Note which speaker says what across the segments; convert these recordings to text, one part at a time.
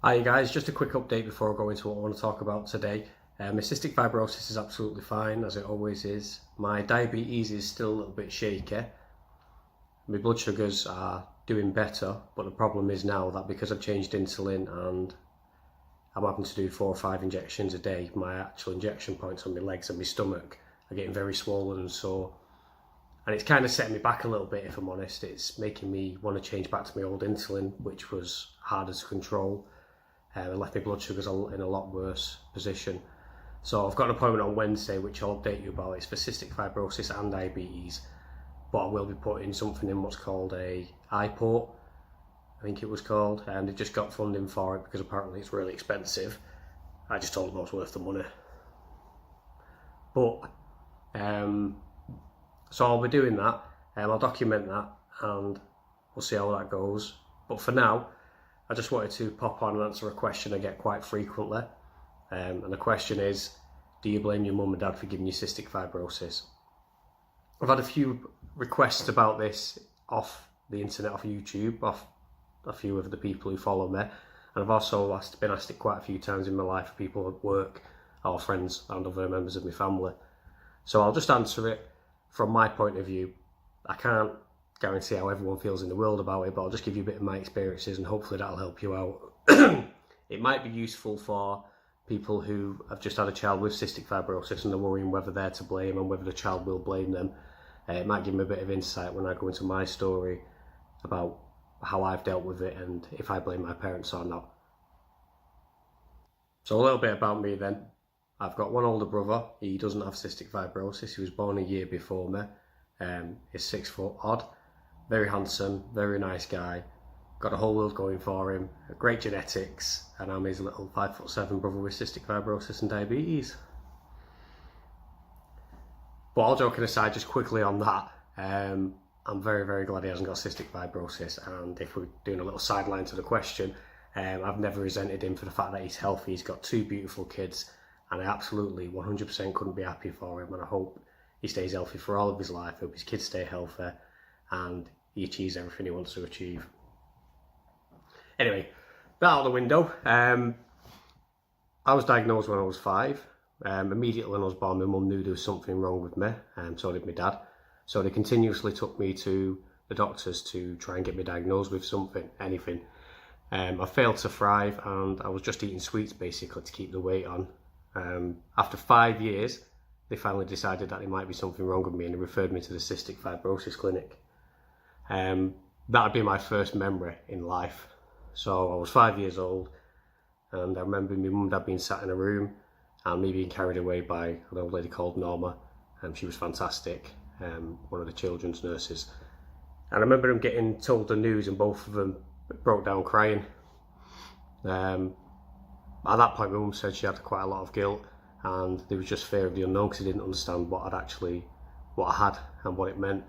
Speaker 1: Hi guys, just a quick update before I go into what I want to talk about today. My cystic fibrosis is absolutely fine, as it always is. My diabetes is still a little bit shaky. My blood sugars are doing better, but the problem is now that because I've changed insulin and I'm having to do 4 or 5 injections a day, my actual injection points on my legs and my stomach are getting very swollen and sore. And it's kind of setting me back a little bit, if I'm honest. It's making me want to change back to my old insulin, which was harder to control. It left my blood sugars in a lot worse position. So I've got an appointment on Wednesday, which I'll update you about. It's for cystic fibrosis and diabetes, but I will be putting something in what's called a iPort, I think it was called, and they just got funding for it because apparently it's really expensive. I just told them I was worth the money. But, so I'll be doing that, I'll document that, and we'll see how that goes. But for now, I just wanted to pop on and answer a question I get quite frequently. And the question is, do you blame your mum and dad for giving you cystic fibrosis? I've had a few requests about this off the internet, off YouTube, off a few of the people who follow me. And I've also been asked it quite a few times in my life for people at work, or friends and other members of my family. So I'll just answer it from my point of view. I can't guarantee how everyone feels in the world about it, but I'll just give you a bit of my experiences and hopefully that'll help you out. It might be useful for people who have just had a child with cystic fibrosis and they're worrying whether they're to blame and whether the child will blame them. It might give them a bit of insight when I go into my story about how I've dealt with it and if I blame my parents or not. So a little bit about me then. I've got one older brother. He doesn't have cystic fibrosis. He was born a year before me. He's 6 foot odd. Very handsome, very nice guy, got a whole world going for him, great genetics, and I'm his little 5'7" brother with cystic fibrosis and diabetes. But all joking aside, just quickly on that, I'm very, very glad he hasn't got cystic fibrosis, and if we're doing a little sideline to the question, I've never resented him for the fact that he's healthy. He's got 2 beautiful kids, and I absolutely 100% couldn't be happy for him, and I hope he stays healthy for all of his life. I hope his kids stay healthy and he achieves everything he wants to achieve. Anyway, that out the window. I was diagnosed when I was 5. Immediately when I was born, my mum knew there was something wrong with me, and so did my dad. So they continuously took me to the doctors to try and get me diagnosed with something, anything. I failed to thrive, and I was just eating sweets basically to keep the weight on. After 5 years, they finally decided that there might be something wrong with me, and they referred me to the cystic fibrosis clinic. That would be my first memory in life. So I was 5 years old, and I remember my mum and dad being sat in a room and me being carried away by an old lady called Norma. She was fantastic, one of the children's nurses. And I remember them getting told the news and both of them broke down crying. At that point my mum said she had quite a lot of guilt, and there was just fear of the unknown because I didn't understand what I had and what it meant.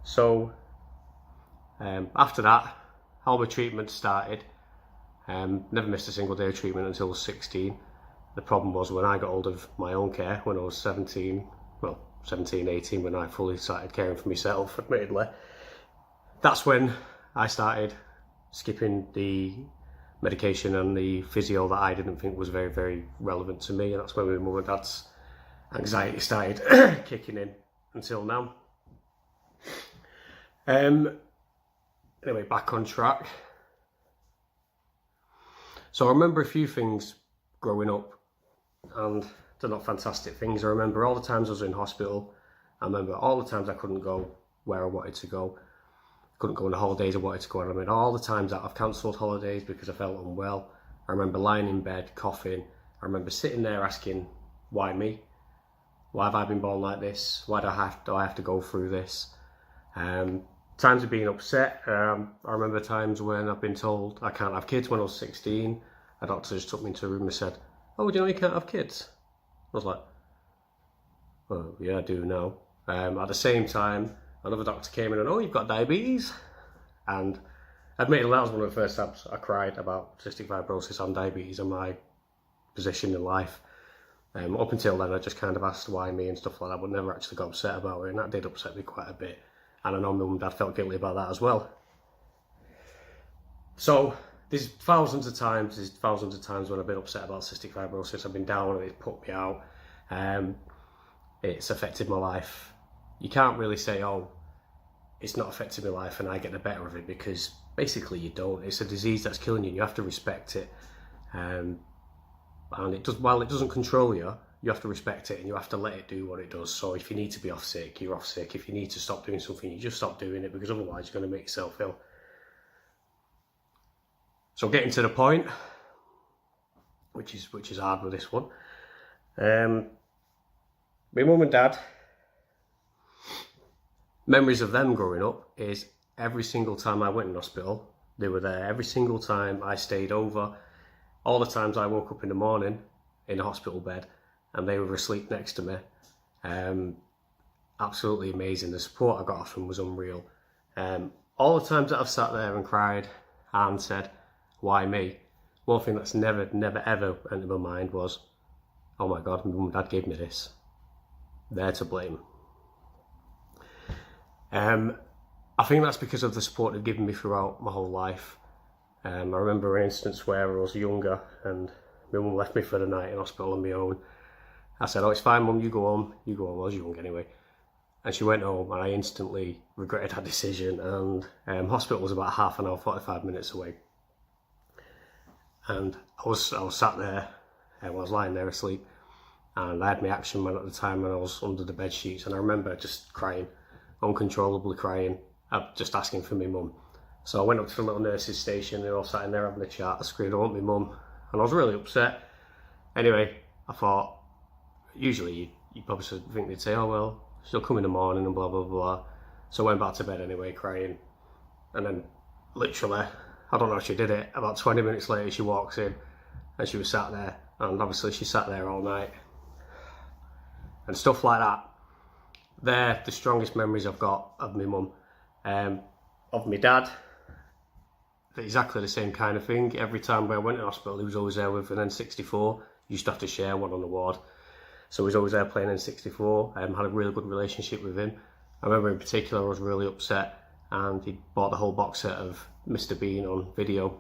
Speaker 1: So after that, all my treatment started. Never missed a single day of treatment until I was 16. The problem was when I got hold of my own care, when I was 17, 18, when I fully started caring for myself, admittedly, that's when I started skipping the medication and the physio that I didn't think was very, very relevant to me, and that's when my mum and dad's anxiety started kicking in until now. Anyway, back on track. So I remember a few things growing up, and they're not fantastic things. I remember all the times I was in hospital. I remember all the times I couldn't go where I wanted to go. Couldn't go on the holidays I wanted to go on. I mean, all the times that I've cancelled holidays because I felt unwell. I remember lying in bed, coughing. I remember sitting there asking, why me? Why have I been born like this? Why do I have to go through this? Times of being upset. I remember times when I've been told I can't have kids. When I was 16, a doctor just took me into a room and said, oh, do you know you can't have kids? I was like, oh, yeah, I do now. At the same time, another doctor came in and, oh, you've got diabetes. And admittedly, that was one of the first times I cried about cystic fibrosis and diabetes and my position in life. Up until then, I just kind of asked why me and stuff like that, but never actually got upset about it, and that did upset me quite a bit. And I know my mum and dad felt guilty about that as well. So there's thousands of times when I've been upset about cystic fibrosis. I've been down and it's put me out. It's affected my life. You can't really say, oh, it's not affected my life and I get the better of it, because basically you don't. It's a disease that's killing you and you have to respect it. And while it doesn't control you, you have to respect it and you have to let it do what it does. So if you need to be off sick, you're off sick. If you need to stop doing something, you just stop doing it, because otherwise you're going to make yourself ill. So getting to the point, which is hard with this one. My mum and dad, memories of them growing up is every single time I went in hospital, they were there. Every single time I stayed over, all the times I woke up in the morning in a hospital bed and they were asleep next to me. Absolutely amazing. The support I got off them was unreal. All the times that I've sat there and cried and said, why me? One thing that's never ever entered my mind was, oh my God, my mum and dad gave me this. They're to blame. I think that's because of the support they've given me throughout my whole life. I remember an instance where I was younger and my mum left me for the night in hospital on my own. I said, oh, it's fine, Mum, you go home. You go home. I was young anyway. And she went home and I instantly regretted that decision, and hospital was about half an hour, 45 minutes away. And I was sat there, I was lying there asleep, and I had my action man at the time and I was under the bed sheets, and I remember just crying, uncontrollably crying, just asking for my mum. So I went up to the little nurse's station, they're all sat in there having a chat. I screamed, I want my mum, and I was really upset. Anyway, I thought, usually you probably think they'd say, oh well, she'll come in the morning and blah blah blah. So I went back to bed anyway, crying, and then literally, I don't know if she did it, about 20 minutes later she walks in and she was sat there, and obviously she sat there all night and stuff like that. They're the strongest memories I've got of my mum. Of my dad, exactly the same kind of thing. Every time I went to hospital he was always there with an N64. Used to have to share one on the ward, so he was always there playing N64. Had a really good relationship with him. I remember in particular I was really upset and he bought the whole box set of Mr. Bean on video,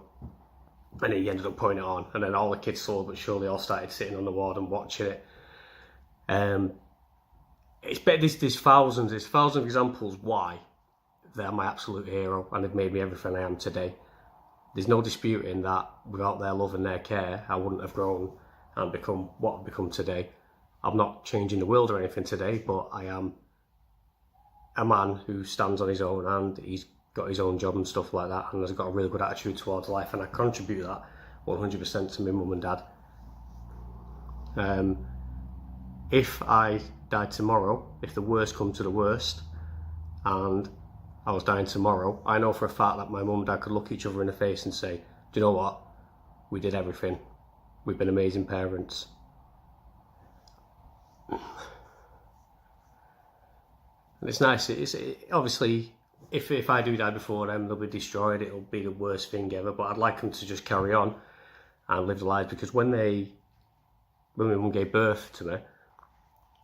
Speaker 1: and he ended up putting it on, and then all the kids slowly but surely all started sitting on the ward and watching it. There's thousands of examples why they're my absolute hero and they've made me everything I am today. There's no disputing that without their love and their care I wouldn't have grown and become what I've become today. I'm not changing the world or anything today, but I am a man who stands on his own and he's got his own job and stuff like that, and has got a really good attitude towards life, and I contribute that 100% to my mum and dad. If I died tomorrow, if the worst come to the worst and I was dying tomorrow, I know for a fact that my mum and dad could look each other in the face and say, do you know what, we did everything, we've been amazing parents. And it's nice, obviously if I do die before them, they'll be destroyed, it'll be the worst thing ever, but I'd like them to just carry on and live their lives, because when my mum gave birth to me,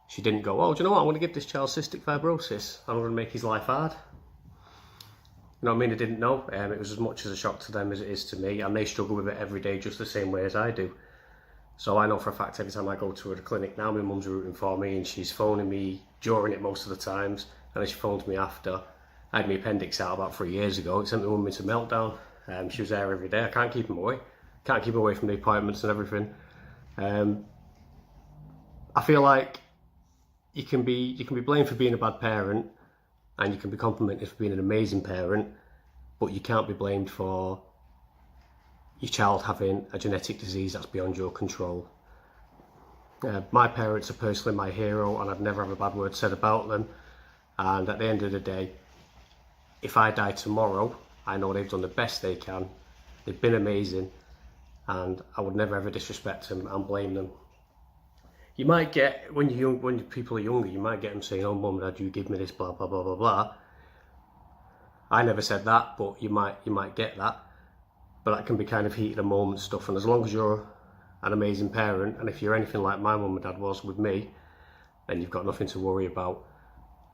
Speaker 1: she didn't go, oh, do you know what, I'm going to give this child cystic fibrosis, I'm going to make his life hard. You know what I mean? I didn't know. It was as much as a shock to them as it is to me, and they struggle with it every day just the same way as I do. So I know for a fact every time I go to the clinic now, my mum's rooting for me, and she's phoning me during it most of the times, and then she phones me after. I had my appendix out about 3 years ago. It sent my mum into meltdown. She was there every day. I can't keep them away. Can't keep them away from the appointments and everything. I feel like you can be blamed for being a bad parent, and you can be complimented for being an amazing parent, but you can't be blamed for your child having a genetic disease that's beyond your control. My parents are personally my hero, and I'd never have a bad word said about them. And at the end of the day, if I die tomorrow, I know they've done the best they can. They've been amazing, and I would never ever disrespect them and blame them. You might get, when people are younger, you might get them saying, oh, mum, dad, you give me this, blah, blah, blah, blah, blah. I never said that, but you might get that. But that can be kind of heat of the moment stuff. And as long as you're an amazing parent, and if you're anything like my mum and dad was with me, then you've got nothing to worry about.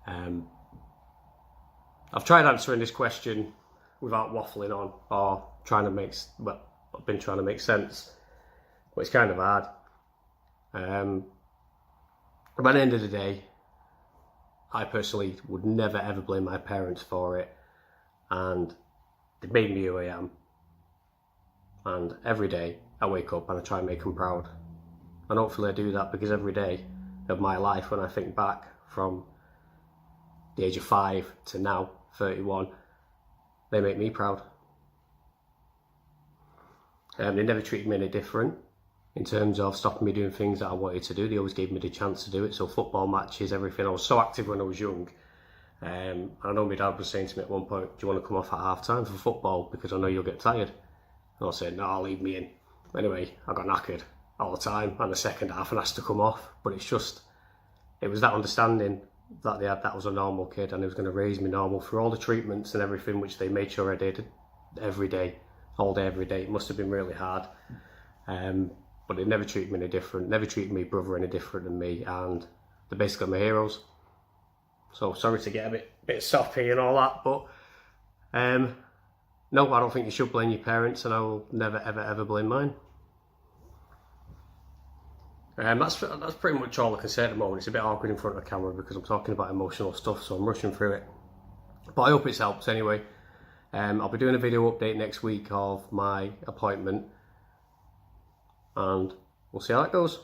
Speaker 1: I've tried answering this question without waffling on or I've been trying to make sense, but it's kind of hard. But at the end of the day, I personally would never ever blame my parents for it, and they made me who I am. And every day I wake up and I try and make them proud, and hopefully I do that, because every day of my life, when I think back from the age of 5 to now 31, they make me proud. They never treated me any different in terms of stopping me doing things that I wanted to do. They always gave me the chance to do it. So football matches, everything. I was so active when I was young. I know my dad was saying to me at one point, do you want to come off at half time for football, because I know you'll get tired? And I said, no, leave me in. Anyway, I got knackered all the time, and the second half and asked to come off. But it was that understanding that they had, that I was a normal kid, and they was going to raise me normal through all the treatments and everything, which they made sure I did every day, all day, every day. It must have been really hard. But they never treated me any different, never treated my brother any different than me, and they're basically my heroes. So sorry to get a bit soppy and all that, but no, I don't think you should blame your parents, and I will never ever blame mine. That's pretty much all I can say at the moment. It's a bit awkward in front of the camera because I'm talking about emotional stuff, so I'm rushing through it. But I hope it's helped anyway. I'll be doing a video update next week of my appointment, and we'll see how that goes.